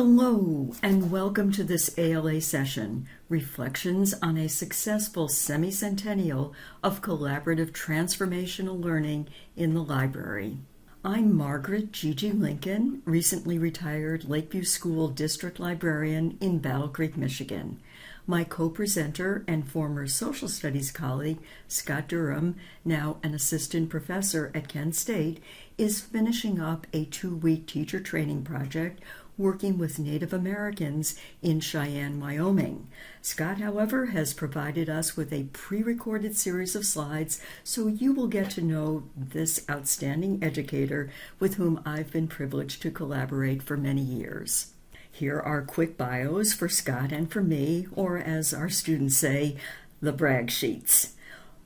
Hello, and welcome to this ALA session, Reflections on a Successful Semicentennial of Collaborative Transformational Learning in the Library. I'm Margaret Gigi Lincoln, recently retired Lakeview School District librarian in Battle Creek, Michigan. My co-presenter and former social studies colleague, Scott Durham, now an assistant professor at Kent State, is finishing up a 2-week teacher training project working with Native Americans in Cheyenne, Wyoming. Scott, however, has provided us with a pre-recorded series of slides, so you will get to know this outstanding educator with whom I've been privileged to collaborate for many years. Here are quick bios for Scott and for me, or as our students say, the brag sheets.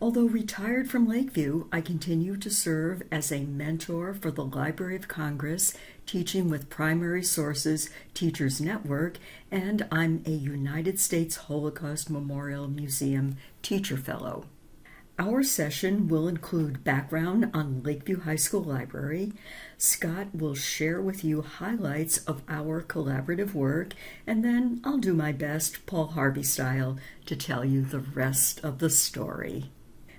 Although retired from Lakeview, I continue to serve as a mentor for the Library of Congress, teaching with Primary Sources Teachers Network, and I'm a United States Holocaust Memorial Museum Teacher Fellow. Our session will include background on Lakeview High School Library. Scott will share with you highlights of our collaborative work, and then I'll do my best, Paul Harvey style, to tell you the rest of the story.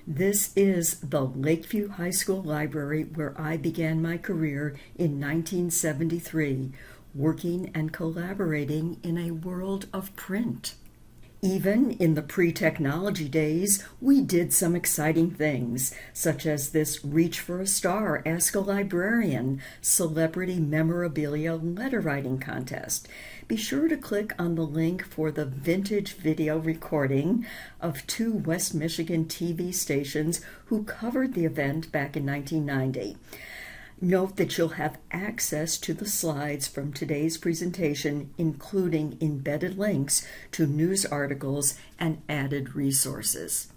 This is the Lakeview High School Library where I began my career in 1973, working and collaborating in a world of print. Even in the pre-technology days, we did some exciting things, such as this Reach for a Star, Ask a Librarian, celebrity memorabilia letter writing contest. Be sure to click on the link for the vintage video recording of 2 West Michigan TV stations who covered the event back in 1990. Note that you'll have access to the slides from today's presentation, including embedded links to news articles and added resources.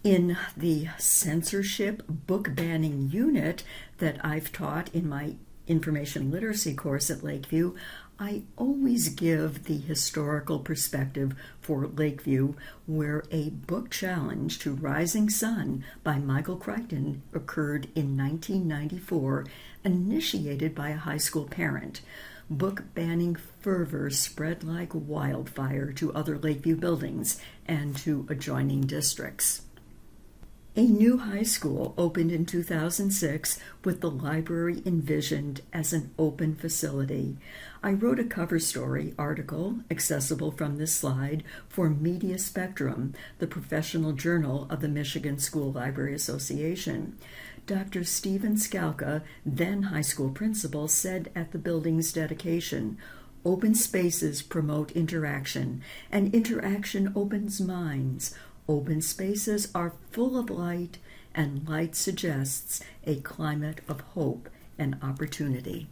In the censorship book banning unit that I've taught in my information literacy course at Lakeview, I always give the historical perspective for Lakeview, where a book challenge to Rising Sun by Michael Crichton occurred in 1994, initiated by a high school parent. Book banning fervor spread like wildfire to other Lakeview buildings and to adjoining districts. A new high school opened in 2006 with the library envisioned as an open facility. I wrote a cover story article, accessible from this slide, for Media Spectrum, the professional journal of the Michigan School Library Association. Dr. Stephen Skalka, then high school principal, said at the building's dedication, "Open spaces promote interaction, and interaction opens minds. Open spaces are full of light, and light suggests a climate of hope and opportunity."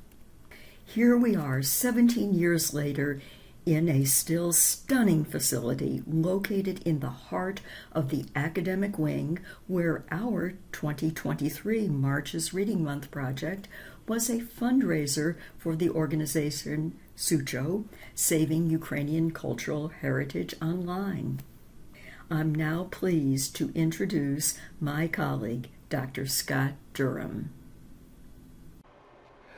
Here we are 17 years later in a still stunning facility located in the heart of the academic wing, where our 2023 March's Reading Month project was a fundraiser for the organization Sucho, Saving Ukrainian Cultural Heritage Online. I'm now pleased to introduce my colleague, Dr. Scott Durham.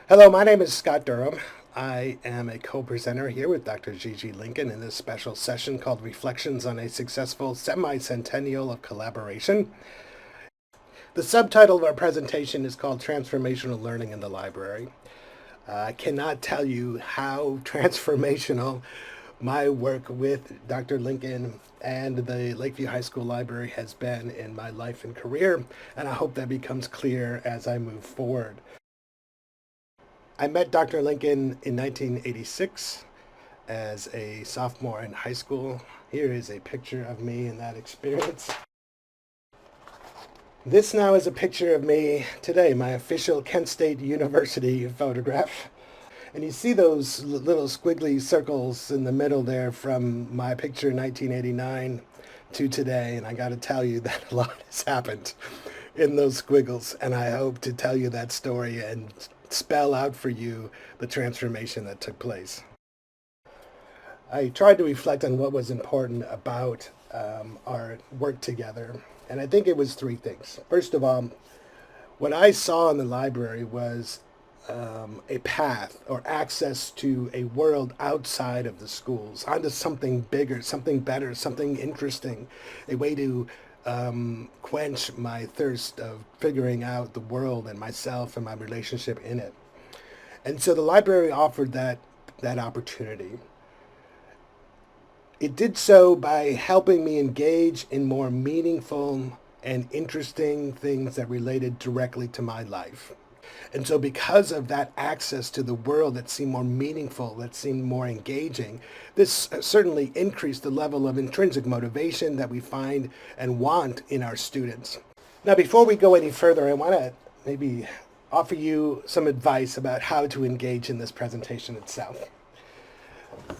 Hello, my name is Scott Durham. I am a co-presenter here with Dr. Gigi Lincoln in this special session called Reflections on a Successful Semicentennial of Collaboration. The subtitle of our presentation is called Transformational Learning in the Library. I cannot tell you how transformational my work with Dr. Lincoln and the Lakeview High School Library has been in my life and career, and I hope that becomes clear as I move forward. I met Dr. Lincoln in 1986 as a sophomore in high school. Here is a picture of me in that experience. This now is a picture of me today, my official Kent State University photograph. And you see those little squiggly circles in the middle there from my picture in 1989 to today. And I got to tell you that a lot has happened in those squiggles. And I hope to tell you that story and spell out for you the transformation that took place. I tried to reflect on what was important about our work together. And I think it was 3 things. First of all, what I saw in the library was a path or access to a world outside of the schools, onto something bigger, something better, something interesting, a way to quench my thirst of figuring out the world and myself and my relationship in it. And so the library offered that opportunity. It did so by helping me engage in more meaningful and interesting things that related directly to my life. And so because of that access to the world that seemed more meaningful, that seemed more engaging, this certainly increased the level of intrinsic motivation that we find and want in our students. Now, before we go any further, I want to maybe offer you some advice about how to engage in this presentation itself.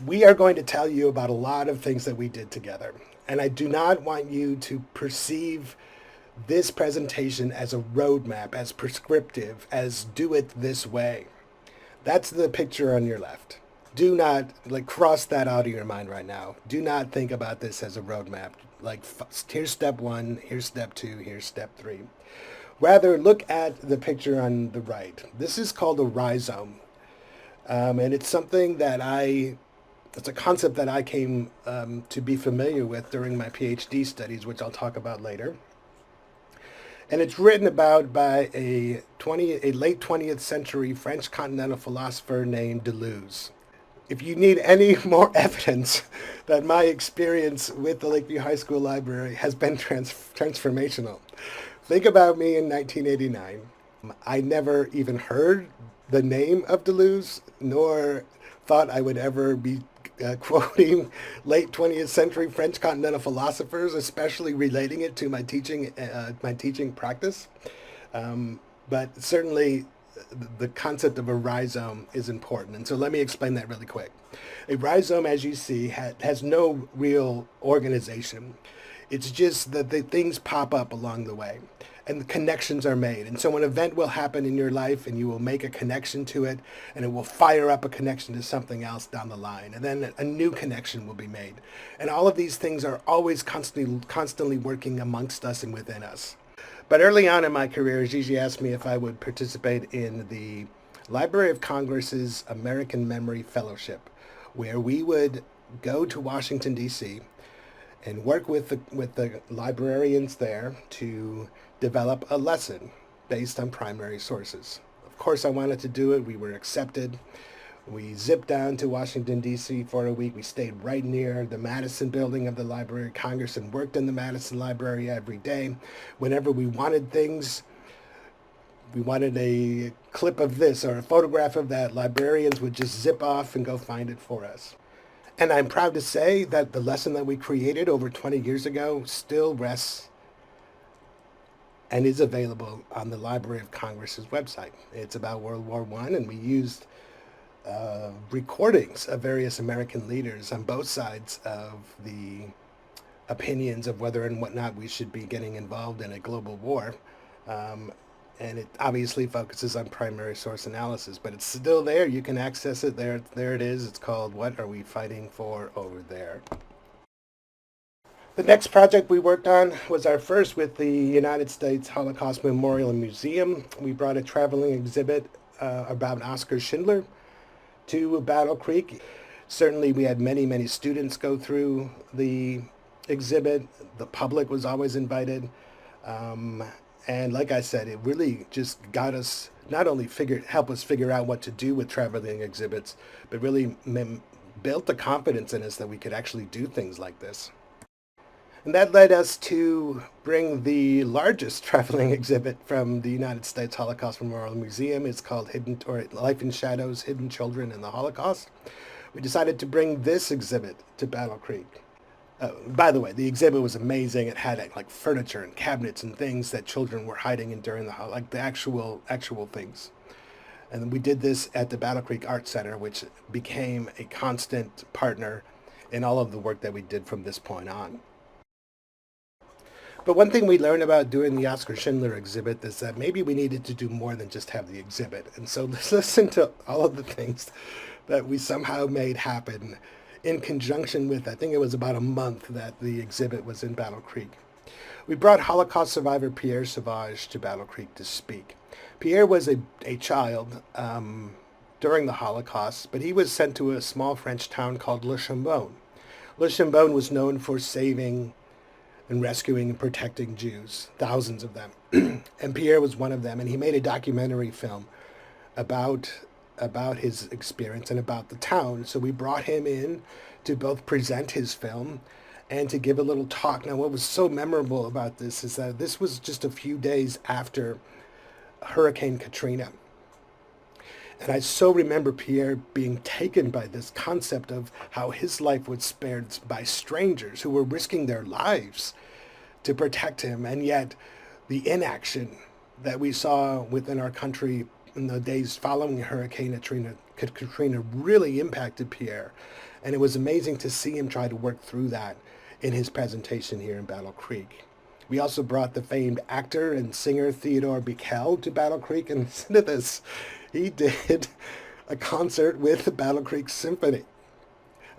We are going to tell you about a lot of things that we did together, and I do not want you to perceive this presentation as a roadmap, as prescriptive, as do it this way. That's the picture on your left. Do not cross that out of your mind right now. Do not think about this as a roadmap. Here's step one, here's step two, here's step three. Rather, look at the picture on the right. This is called a rhizome. And it's something that it's a concept that I came to be familiar with during my PhD studies, which I'll talk about later. And it's written about by a late 20th century French continental philosopher named Deleuze. If you need any more evidence that my experience with the Lakeview High School Library has been transformational, think about me in 1989. I never even heard the name of Deleuze, nor thought I would ever be quoting late 20th century French continental philosophers, especially relating it to my teaching practice. But certainly the concept of a rhizome is important. And so let me explain that really quick. A rhizome, as you see, has no real organization. It's just that the things pop up along the way and the connections are made. And so an event will happen in your life and you will make a connection to it and it will fire up a connection to something else down the line. And then a new connection will be made. And all of these things are always constantly working amongst us and within us. But early on in my career, Gigi asked me if I would participate in the Library of Congress's American Memory Fellowship, where we would go to Washington, D.C., and work with the librarians there to develop a lesson based on primary sources. Of course, I wanted to do it. We were accepted. We zipped down to Washington, D.C. for a week. We stayed right near the Madison building of the Library of Congress and worked in the Madison Library every day. Whenever we wanted things, we wanted a clip of this or a photograph of that, librarians would just zip off and go find it for us. And I'm proud to say that the lesson that we created over 20 years ago still rests and is available on the Library of Congress's website. It's about World War I, and we used recordings of various American leaders on both sides of the opinions of whether and whatnot we should be getting involved in a global war. And it obviously focuses on primary source analysis, but it's still there. You can access it there. There it is. It's called What Are We Fighting For Over There? The next project we worked on was our first with the United States Holocaust Memorial and Museum. We brought a traveling exhibit about Oskar Schindler to Battle Creek. Certainly we had many students go through the exhibit. The public was always invited. And like I said, it really just got us, not only help us figure out what to do with traveling exhibits, but really built the confidence in us that we could actually do things like this. And that led us to bring the largest traveling exhibit from the United States Holocaust Memorial Museum. It's called Life in Shadows, Hidden Children in the Holocaust. We decided to bring this exhibit to Battle Creek. By the way, the exhibit was amazing. It had furniture and cabinets and things that children were hiding in during the actual things. And we did this at the Battle Creek Art Center, which became a constant partner in all of the work that we did from this point on. But one thing we learned about doing the Oskar Schindler exhibit is that maybe we needed to do more than just have the exhibit. And so let's listen to all of the things that we somehow made happen in conjunction with, I think it was about a month that the exhibit was in Battle Creek. We brought Holocaust survivor Pierre Sauvage to Battle Creek to speak. Pierre was a child during the Holocaust, but he was sent to a small French town called Le Chambon. Le Chambon was known for saving and rescuing and protecting Jews, thousands of them. And Pierre was one of them, and he made a documentary film about his experience and about the town. So we brought him in to both present his film and to give a little talk. Now, what was so memorable about this is that this was just a few days after Hurricane Katrina. And I so remember Pierre being taken by this concept of how his life was spared by strangers who were risking their lives to protect him. And yet the inaction that we saw within our country in the days following Hurricane Katrina really impacted Pierre. And it was amazing to see him try to work through that in his presentation here in Battle Creek. We also brought the famed actor and singer Theodore Bikel to Battle Creek, and listen to this. He did a concert with the Battle Creek Symphony.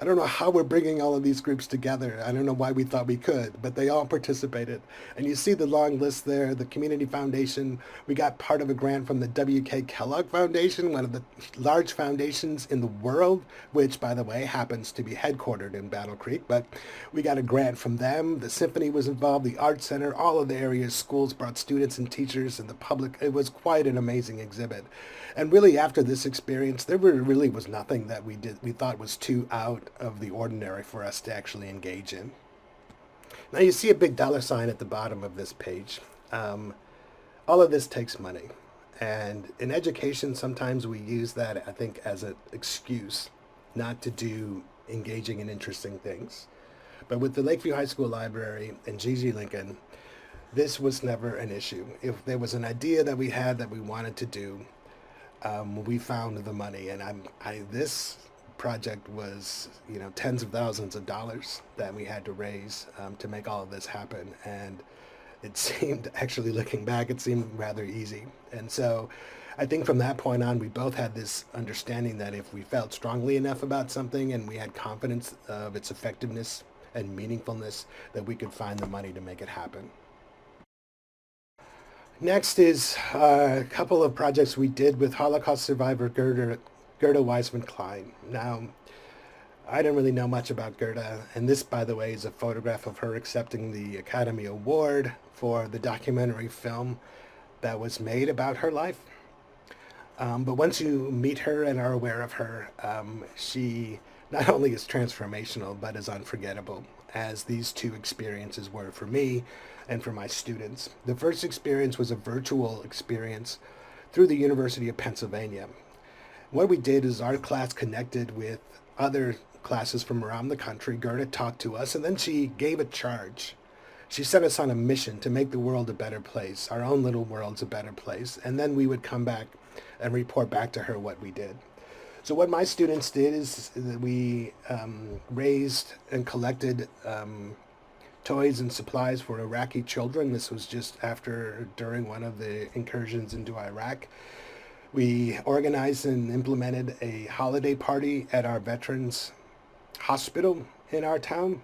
I don't know how we're bringing all of these groups together. I don't know why we thought we could, but they all participated. And you see the long list there, the Community Foundation. We got part of a grant from the W.K. Kellogg Foundation, one of the large foundations in the world, which, by the way, happens to be headquartered in Battle Creek. But we got a grant from them. The symphony was involved, the Art Center, all of the area's schools brought students and teachers and the public. It was quite an amazing exhibit. And really, after this experience, there really was nothing that we thought was too out of the ordinary for us to actually engage in. Now you see a big dollar sign at the bottom of this page. All of this takes money. And in education, sometimes we use that, I think, as an excuse not to do engaging and interesting things. But with the Lakeview High School Library and Gigi Lincoln, this was never an issue. If there was an idea that we had that we wanted to do, we found the money, and this project was, tens of thousands of dollars that we had to raise to make all of this happen. And it seemed, actually looking back, it seemed rather easy. And so I think from that point on, we both had this understanding that if we felt strongly enough about something and we had confidence of its effectiveness and meaningfulness, that we could find the money to make it happen. Next is a couple of projects we did with Holocaust survivor Gerda Weissman-Klein. Now, I didn't really know much about Gerda, and this, by the way, is a photograph of her accepting the Academy Award for the documentary film that was made about her life. But once you meet her and are aware of her, she not only is transformational, but is unforgettable, as these two experiences were for me and for my students. The first experience was a virtual experience through the University of Pennsylvania. What we did is our class connected with other classes from around the country. Gerda talked to us, and then she gave a charge. She sent us on a mission to make the world a better place, our own little world's a better place, and then we would come back and report back to her what we did. So what my students did is that we raised and collected toys and supplies for Iraqi children. This was just during one of the incursions into Iraq. We organized and implemented a holiday party at our veterans hospital in our town.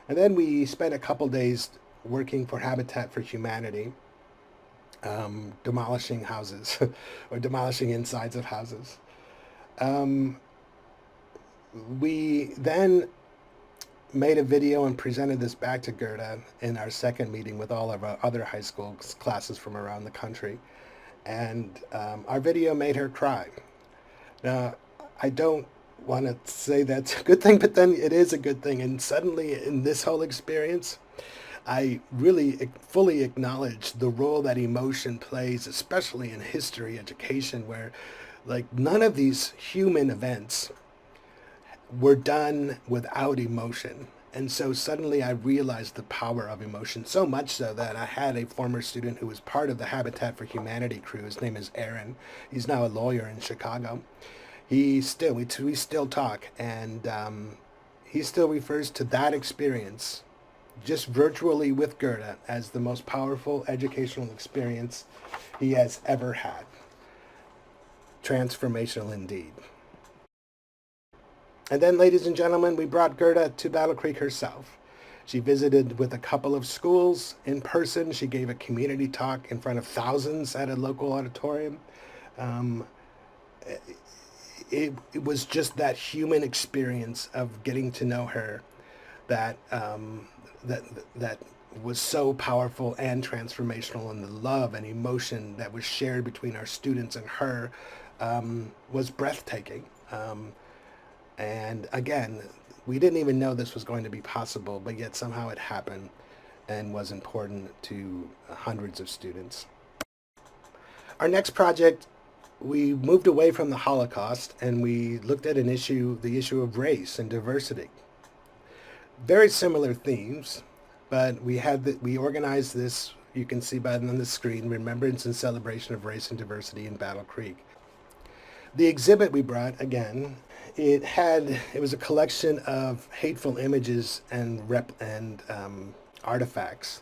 And then we spent a couple days working for Habitat for Humanity, demolishing houses or demolishing insides of houses. We then made a video and presented this back to Gerda in our second meeting with all of our other high school classes from around the country. And our video made her cry. Now, I don't want to say that's a good thing, but then it is a good thing. And suddenly in this whole experience, I really fully acknowledge the role that emotion plays, especially in history education, where none of these human events were done without emotion. And so suddenly I realized the power of emotion, so much so that I had a former student who was part of the Habitat for Humanity crew. His name is Aaron. He's now a lawyer in Chicago. We still talk, and he still refers to that experience, just virtually with Gerda, as the most powerful educational experience he has ever had. Transformational indeed. And then, ladies and gentlemen, we brought Gerda to Battle Creek herself. She visited with a couple of schools in person. She gave a community talk in front of thousands at a local auditorium. Um, it was just that human experience of getting to know her that that that was so powerful and transformational, and the love and emotion that was shared between our students and her was breathtaking. And again, we didn't even know this was going to be possible, but yet somehow it happened and was important to hundreds of students. Our next project, we moved away from the Holocaust and we looked at the issue of race and diversity. Very similar themes, but we organized this, you can see by on the screen, Remembrance and Celebration of Race and Diversity in Battle Creek. The exhibit we brought, again, it was a collection of hateful images and artifacts,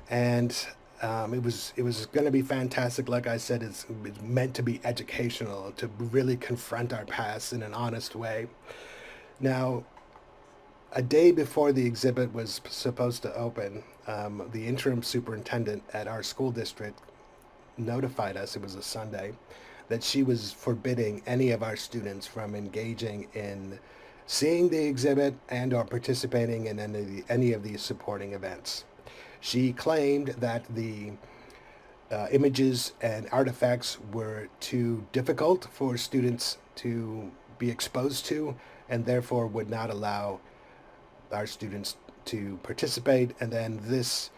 and it was going to be fantastic. Like I said, it's meant to be educational, to really confront our past in an honest way. Now, a day before the exhibit was supposed to open, the interim superintendent at our school district notified us, it was a Sunday, that she was forbidding any of our students from engaging in seeing the exhibit and or participating in any of these supporting events. She claimed that the images and artifacts were too difficult for students to be exposed to, and therefore would not allow our students to participate, and then this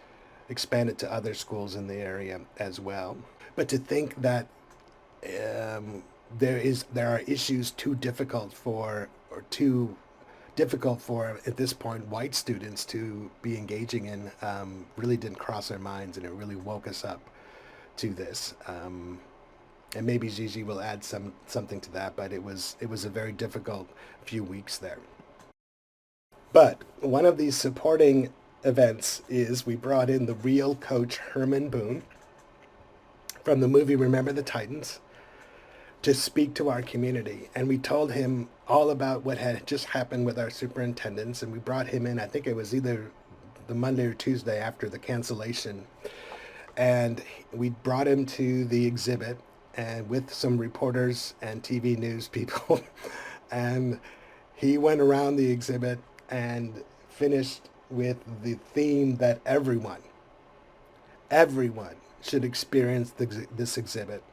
expanded to other schools in the area as well. But to think that there are issues too difficult for at this point white students to be engaging in really didn't cross our minds, and it really woke us up to this. And maybe Gigi will add something to that, but it was a very difficult few weeks there. But one of these supporting events is we brought in the real coach Herman Boone from the movie Remember the Titans to speak to our community. And we told him all about what had just happened with our superintendents, and we brought him in, I think it was either the Monday or Tuesday after the cancellation. And we brought him to the exhibit and with some reporters and TV news people. And he went around the exhibit and finished with the theme that everyone should experience this exhibit.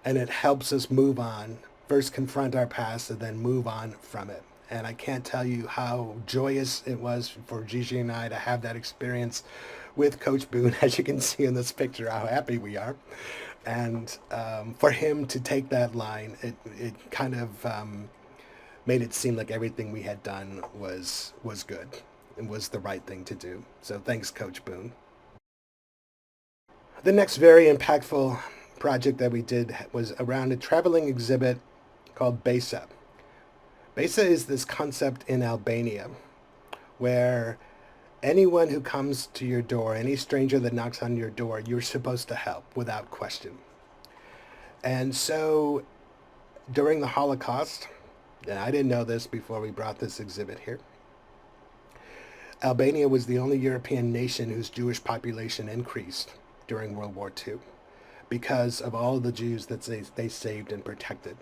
And it helps us move on, first confront our past, and then move on from it. And I can't tell you how joyous it was for Gigi and I to have that experience with Coach Boone. As you can see in this picture, how happy we are. And for him to take that line, it kind of made it seem like everything we had done was good and was the right thing to do. So thanks, Coach Boone. The next very impactful project that we did was around a traveling exhibit called Besa. Besa is this concept in Albania where anyone who comes to your door, any stranger that knocks on your door, you're supposed to help without question. And so during the Holocaust, and I didn't know this before we brought this exhibit here, Albania was the only European nation whose Jewish population increased during World War II because of all of the Jews that they saved and protected.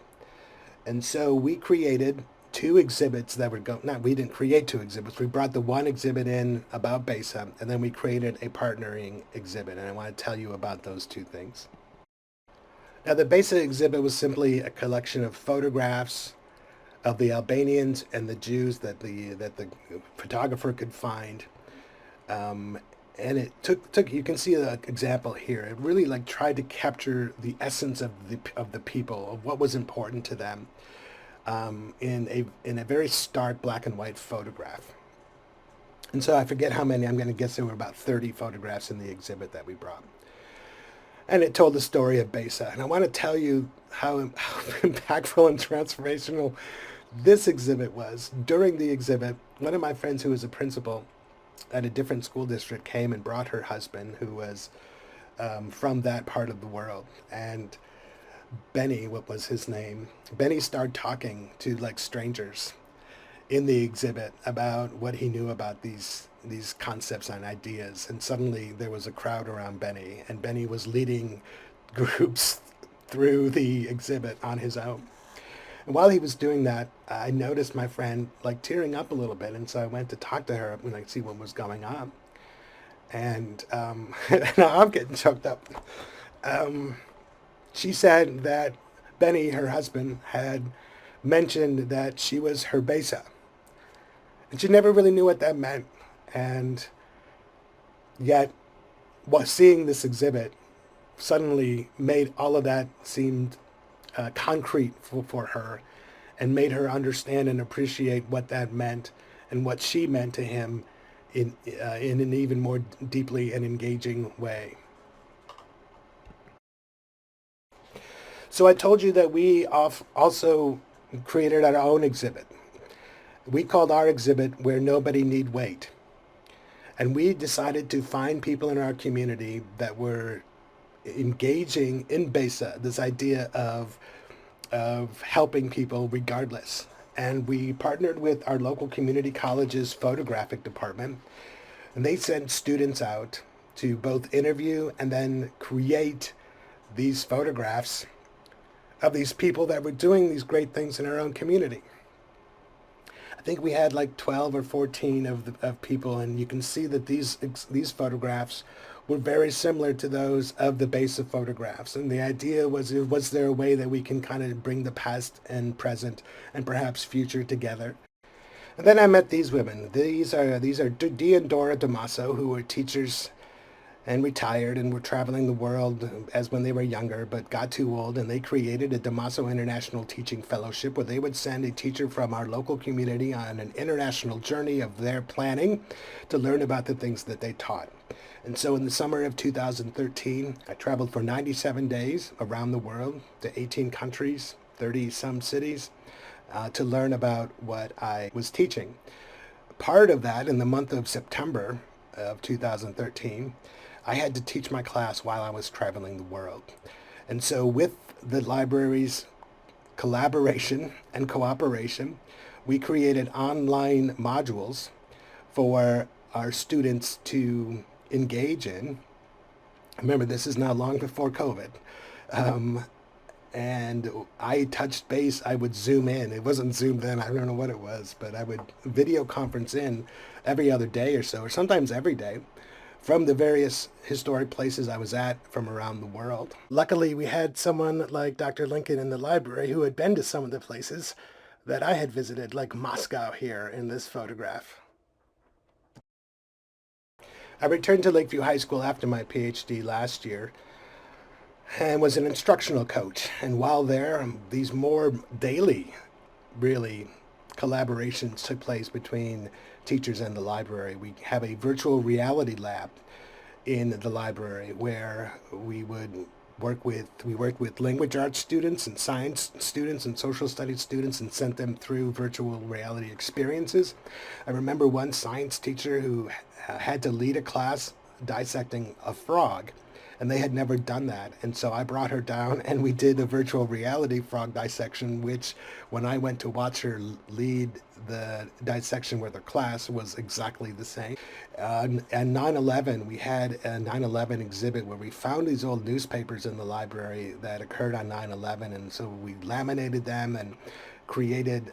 And so we created two exhibits that would go, we didn't create two exhibits, we brought the one exhibit in about Besa, and then we created a partnering exhibit, and I want to tell you about those two things. Now the Besa exhibit was simply a collection of photographs of the Albanians and the Jews that the photographer could find. And it took you can see the example here. It really tried to capture the essence of the people, of what was important to them, in a very stark black and white photograph. And so I forget how many, I'm going to guess there were about 30 photographs in the exhibit that we brought. And it told the story of Besa. And I want to tell you how impactful and transformational this exhibit was. During the exhibit, one of my friends who was a principal at a different school district came and brought her husband, who was from that part of the world. And Benny, what was his name? Benny started talking to strangers in the exhibit about what he knew about these concepts and ideas. And suddenly there was a crowd around Benny, and Benny was leading groups through the exhibit on his own. And while he was doing that, I noticed my friend like tearing up a little bit, and so I went to talk to her and like see what was going on. And now I'm getting choked up. She said that Benny, her husband, had mentioned that she was her besa, and she never really knew what that meant. And yet, while seeing this exhibit suddenly made all of that seemed concrete for her, and made her understand and appreciate what that meant and what she meant to him in an even more deeply and engaging way. So I told you that we also created our own exhibit. We called our exhibit Where Nobody Need Wait. And we decided to find people in our community that were engaging in BESA, this idea of helping people regardless. And we partnered with our local community college's photographic department, and they sent students out to both interview and then create these photographs of these people that were doing these great things in our own community. I think we had like 12 or 14 of people, and you can see that these photographs were very similar to those of the basic photographs. And the idea was there a way that we can kind of bring the past and present and perhaps future together? And then I met these women. These are Dee and Dora Damaso, who were teachers and retired and were traveling the world as when they were younger, but got too old, and they created a Damaso International Teaching Fellowship where they would send a teacher from our local community on an international journey of their planning to learn about the things that they taught. And so in the summer of 2013, I traveled for 97 days around the world to 18 countries, 30 some cities, to learn about what I was teaching. Part of that, in the month of September of 2013, I had to teach my class while I was traveling the world. And so with the library's collaboration and cooperation, we created online modules for our students to engage in. Remember, this is now long before COVID. And I touched base, I would zoom in. It wasn't Zoom then, I don't know what it was, but I would video conference in every other day or so, or sometimes every day, from the various historic places I was at from around the world. Luckily, we had someone like Dr. Lincoln in the library who had been to some of the places that I had visited, like Moscow here in this photograph. I returned to Lakeview High School after my PhD last year and was an instructional coach. And while there, these more daily, really, collaborations took place between teachers and the library. We have a virtual reality lab in the library where we worked with language arts students and science students and social studies students and sent them through virtual reality experiences. I remember one science teacher who had to lead a class dissecting a frog, and they had never done that. And so I brought her down and we did a virtual reality frog dissection, which when I went to watch her lead the dissection with her class was exactly the same. And 9/11, we had a 9/11 exhibit where we found these old newspapers in the library that occurred on 9/11. And so we laminated them and created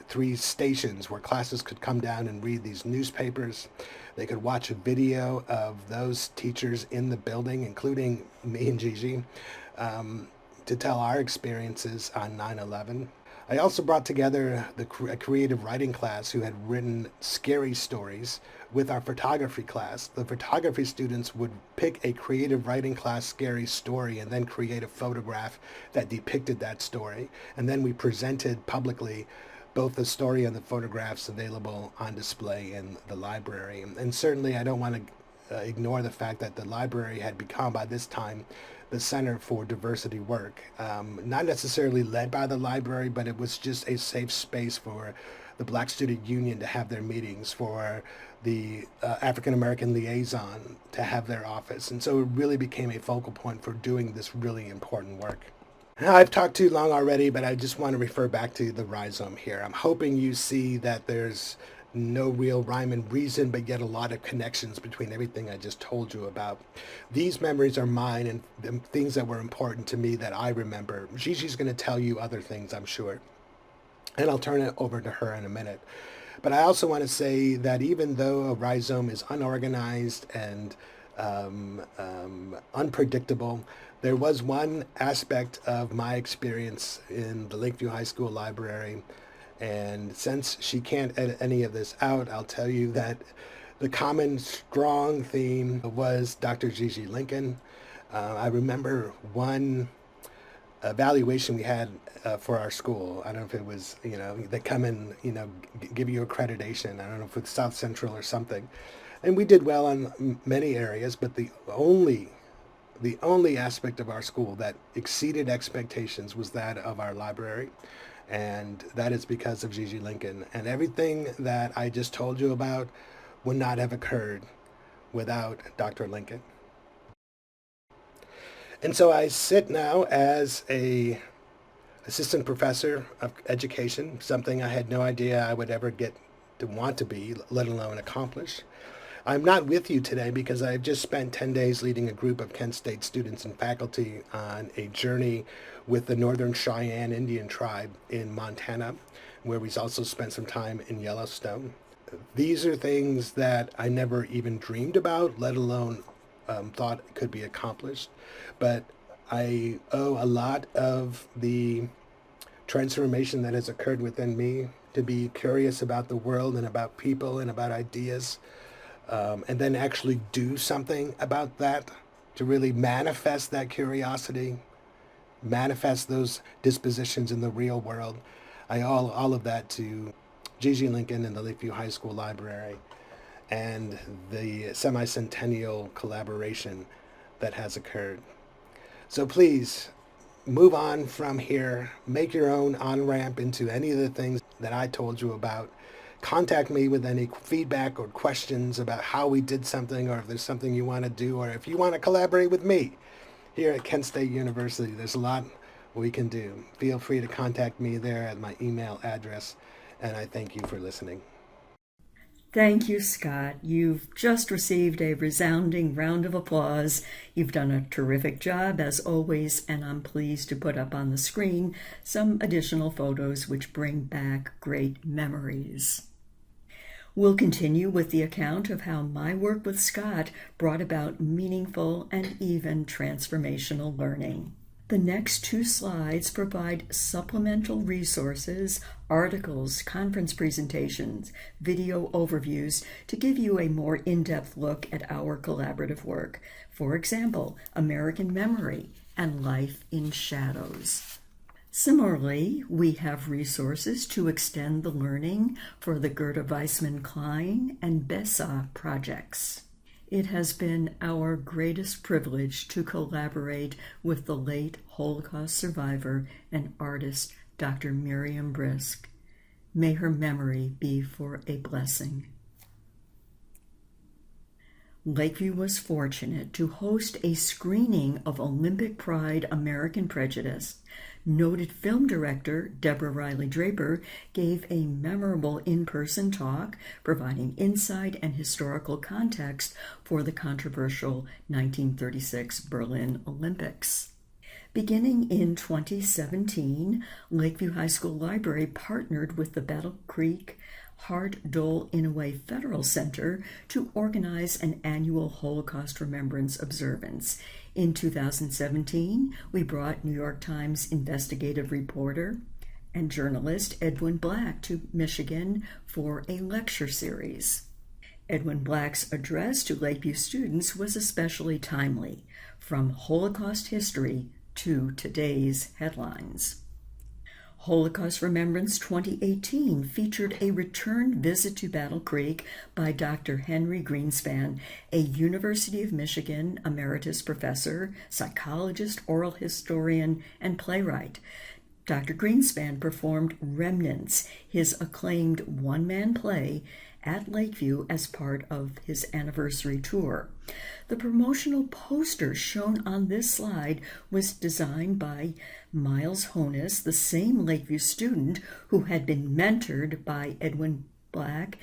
3 stations where classes could come down and read these newspapers. They could watch a video of those teachers in the building, including me and Gigi, to tell our experiences on 9/11. I also brought together a creative writing class who had written scary stories with our photography class. The photography students would pick a creative writing class scary story and then create a photograph that depicted that story. And then we presented publicly both the story and the photographs available on display in the library. And certainly I don't want to ignore the fact that the library had become by this time the Center for Diversity Work. Not necessarily led by the library, but it was just a safe space for the Black Student Union to have their meetings, for the African American liaison to have their office. And so it really became a focal point for doing this really important work. I've talked too long already, but I just want to refer back to the rhizome here. I'm hoping you see that there's no real rhyme and reason, but yet a lot of connections between everything I just told you about. These memories are mine and the things that were important to me that I remember. Gigi's going to tell you other things, I'm sure. And I'll turn it over to her in a minute. But I also want to say that even though a rhizome is unorganized and unpredictable, there was one aspect of my experience in the Lakeview High School Library. And since she can't edit any of this out, I'll tell you that the common strong theme was Dr. Gigi Lincoln. I remember one evaluation we had for our school. I don't know if it was, they come and, give you accreditation. I don't know if it's South Central or something. And we did well on many areas, but the only aspect of our school that exceeded expectations was that of our library. And that is because of Gigi Lincoln. And everything that I just told you about would not have occurred without Dr. Lincoln. And so I sit now as a assistant professor of education, something I had no idea I would ever get to want to be, let alone accomplish. I'm not with you today because I've just spent 10 days leading a group of Kent State students and faculty on a journey with the Northern Cheyenne Indian tribe in Montana, where we also spent some time in Yellowstone. These are things that I never even dreamed about, let alone thought could be accomplished. But I owe a lot of the transformation that has occurred within me to be curious about the world and about people and about ideas, and then actually do something about that, to really manifest that curiosity, manifest those dispositions in the real world. I owe all of that to Gigi Lincoln and the Lakeview High School Library and the Semicentennial collaboration that has occurred. So please move on from here. Make your own on-ramp into any of the things that I told you about. Contact me with any feedback or questions about how we did something, or if there's something you want to do, or if you want to collaborate with me here at Kent State University. There's a lot we can do. Feel free to contact me there at my email address, and I thank you for listening. Thank you, Scott. You've just received a resounding round of applause. You've done a terrific job, as always, and I'm pleased to put up on the screen some additional photos which bring back great memories. We'll continue with the account of how my work with Scott brought about meaningful and even transformational learning. The next two slides provide supplemental resources, articles, conference presentations, video overviews to give you a more in-depth look at our collaborative work. For example, American Memory and Life in Shadows. Similarly, we have resources to extend the learning for the Gerda Weissman Klein and BESA projects. It has been our greatest privilege to collaborate with the late Holocaust survivor and artist Dr. Miriam Brisk. May her memory be for a blessing. Lakeview was fortunate to host a screening of Olympic Pride American Prejudice. Noted film director Deborah Riley Draper gave a memorable in-person talk providing insight and historical context for the controversial 1936 Berlin Olympics. Beginning in 2017, Lakeview High School Library partnered with the Battle Creek Hart Dole Inouye Federal Center to organize an annual Holocaust Remembrance Observance. In 2017, we brought New York Times investigative reporter and journalist Edwin Black to Michigan for a lecture series. Edwin Black's address to Lakeview students was especially timely, from Holocaust history to today's headlines. Holocaust Remembrance 2018 featured a return visit to Battle Creek by Dr. Henry Greenspan, a University of Michigan emeritus professor, psychologist, oral historian, and playwright. Dr. Greenspan performed Remnants, his acclaimed one-man play, at Lakeview as part of his anniversary tour. The promotional poster shown on this slide was designed by Miles Honus, the same Lakeview student who had been mentored by Edwin Black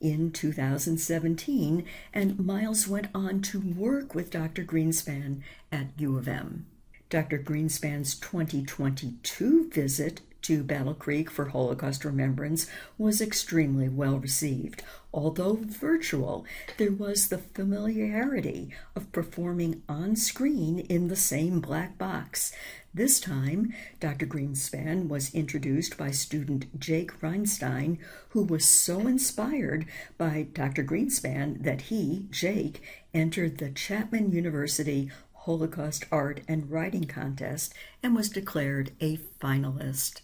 in 2017, and Miles went on to work with Dr. Greenspan at U of M. Dr. Greenspan's 2022 visit to Battle Creek for Holocaust Remembrance was extremely well received. Although virtual, there was the familiarity of performing on screen in the same black box. This time, Dr. Greenspan was introduced by student Jake Reinstein, who was so inspired by Dr. Greenspan that he, Jake, entered the Chapman University Holocaust Art and Writing Contest and was declared a finalist.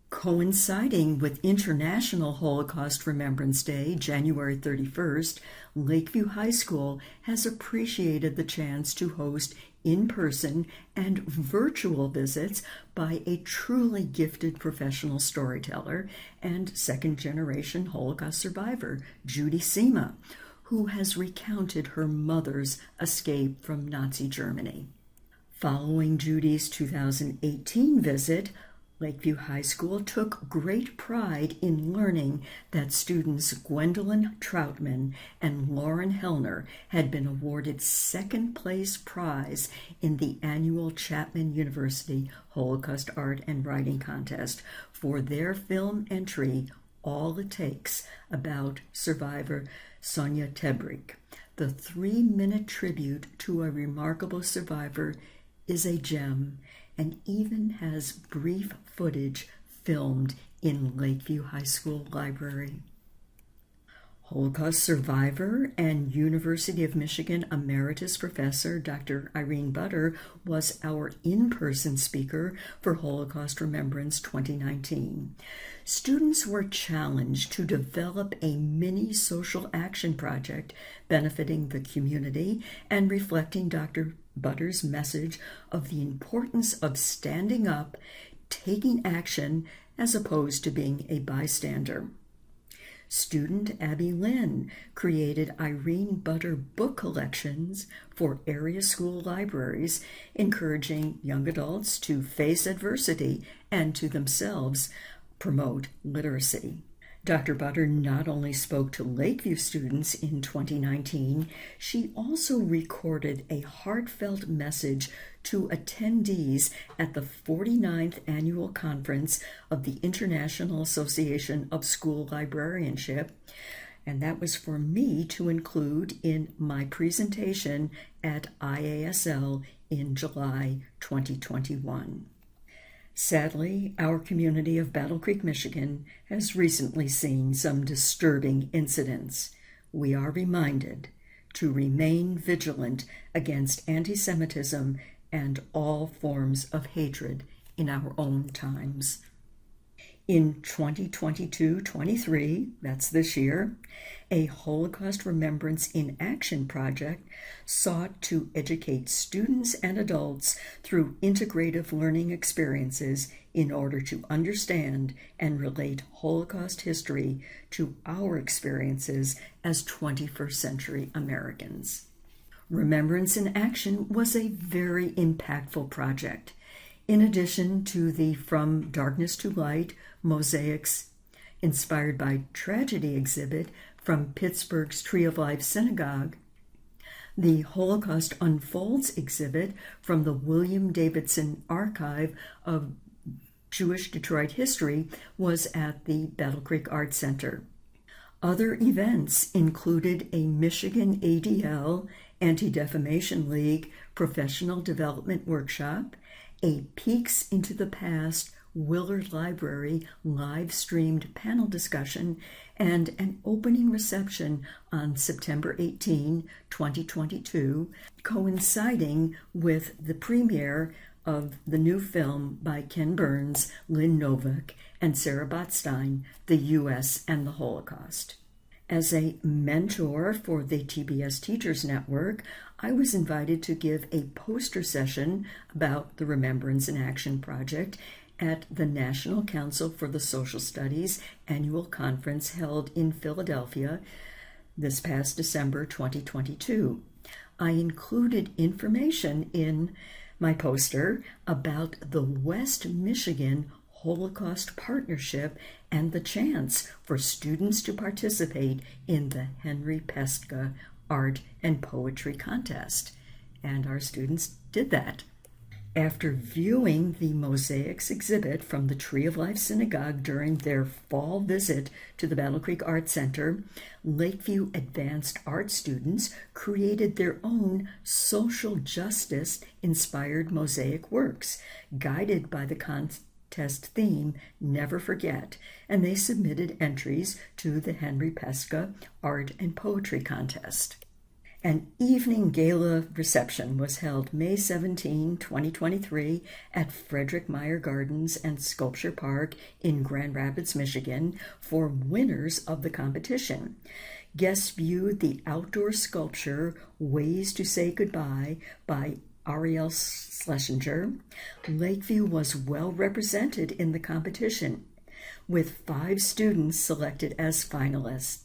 Coinciding with International Holocaust Remembrance Day, January 31st, Lakeview High School has appreciated the chance to host in-person and virtual visits by a truly gifted professional storyteller and second-generation Holocaust survivor, Judy Sima, who has recounted her mother's escape from Nazi Germany. Following Judy's 2018 visit, Lakeview High School took great pride in learning that students Gwendolyn Troutman and Lauren Hellner had been awarded second-place prize in the annual Chapman University Holocaust Art and Writing Contest for their film entry, All It Takes, about survivor Sonia Tebrik. The 3-minute tribute to a remarkable survivor is a gem and even has brief footage filmed in Lakeview High School Library. Holocaust survivor and University of Michigan Emeritus Professor Dr. Irene Butter was our in-person speaker for Holocaust Remembrance 2019. Students were challenged to develop a mini social action project benefiting the community and reflecting Dr. Butter's message of the importance of standing up, taking action, as opposed to being a bystander. Student Abby Lynn created Irene Butter book collections for area school libraries, encouraging young adults to face adversity and to themselves promote literacy. Dr. Butter not only spoke to Lakeview students in 2019, she also recorded a heartfelt message to attendees at the 49th Annual Conference of the International Association of School Librarianship, and that was for me to include in my presentation at IASL in July 2021. Sadly, our community of Battle Creek, Michigan has recently seen some disturbing incidents. We are reminded to remain vigilant against anti-Semitism and all forms of hatred in our own times. In 2022-23, that's this year, a Holocaust Remembrance in Action project sought to educate students and adults through integrative learning experiences in order to understand and relate Holocaust history to our experiences as 21st century Americans. Remembrance in Action was a very impactful project. In addition to the From Darkness to Light mosaics inspired by tragedy exhibit from Pittsburgh's Tree of Life Synagogue, the Holocaust Unfolds exhibit from the William Davidson Archive of Jewish Detroit History was at the Battle Creek Art Center. Other events included a Michigan ADL, Anti-Defamation League, professional development workshop, a Peeks into the Past Willard Library live-streamed panel discussion, and an opening reception on September 18, 2022, coinciding with the premiere of the new film by Ken Burns, Lynn Novick, and Sarah Botstein, The U.S. and the Holocaust. As a mentor for the TBS Teachers Network, I was invited to give a poster session about the Remembrance in Action project at the National Council for the Social Studies annual conference held in Philadelphia this past December 2022. I included information in my poster about the West Michigan Holocaust Partnership and the chance for students to participate in the Henry Pestka Art and Poetry Contest. And our students did that. After viewing the mosaics exhibit from the Tree of Life Synagogue during their fall visit to the Battle Creek Art Center, Lakeview Advanced Art students created their own social justice-inspired mosaic works, guided by the contest theme, Never Forget, and they submitted entries to the Henry Pestka Art and Poetry Contest. An evening gala reception was held May 17, 2023 at Frederick Meyer Gardens and Sculpture Park in Grand Rapids, Michigan for winners of the competition. Guests viewed the outdoor sculpture Ways to Say Goodbye by Ariel Schlesinger. Lakeview was well represented in the competition, with 5 students selected as finalists.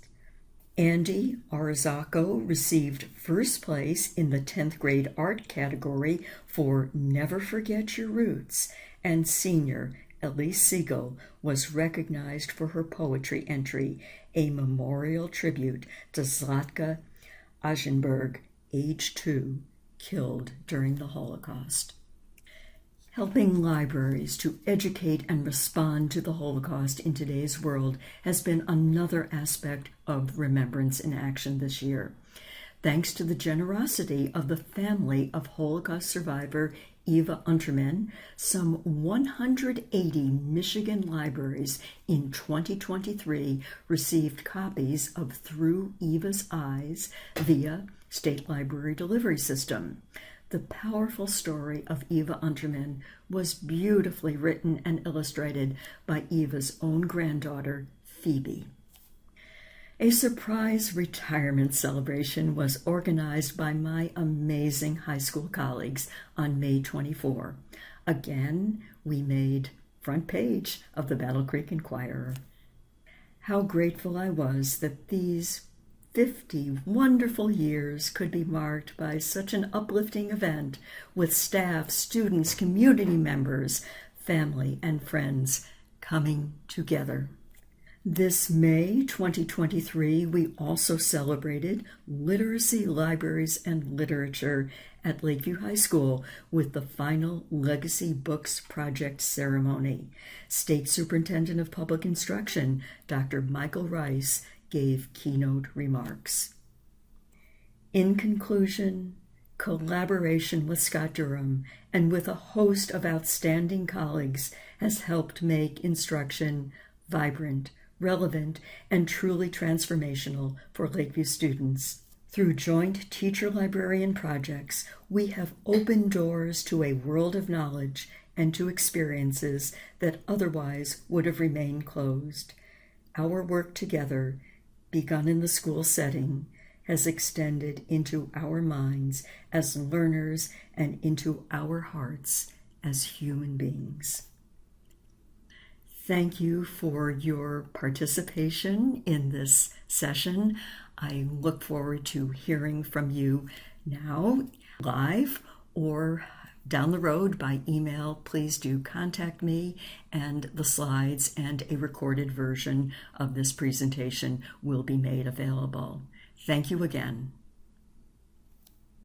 Andy Arzaco received first place in the 10th grade art category for Never Forget Your Roots, and senior Elise Siegel was recognized for her poetry entry, a memorial tribute to Zlatka Ajenberg, age 2, killed during the Holocaust. Helping libraries to educate and respond to the Holocaust in today's world has been another aspect of Remembrance in Action this year. Thanks to the generosity of the family of Holocaust survivor Eva Unterman, some 180 Michigan libraries in 2023 received copies of Through Eva's Eyes via State Library Delivery System. The powerful story of Eva Unterman was beautifully written and illustrated by Eva's own granddaughter, Phoebe. A surprise retirement celebration was organized by my amazing high school colleagues on May 24. Again, we made front page of the Battle Creek Inquirer. How grateful I was that these 50 wonderful years could be marked by such an uplifting event with staff, students, community members, family, and friends coming together. This May 2023, we also celebrated Literacy, Libraries, and Literature at Lakeview High School with the final Legacy Books Project ceremony. State Superintendent of Public Instruction, Dr. Michael Rice, gave keynote remarks. In conclusion, collaboration with Scott Durham and with a host of outstanding colleagues has helped make instruction vibrant, relevant, and truly transformational for Lakeview students. Through joint teacher-librarian projects, we have opened doors to a world of knowledge and to experiences that otherwise would have remained closed. Our work together, begun in the school setting, has extended into our minds as learners and into our hearts as human beings. Thank you for your participation in this session. I look forward to hearing from you now, live, or down the road by email. Please do contact me, and the slides and a recorded version of this presentation will be made available. Thank you again.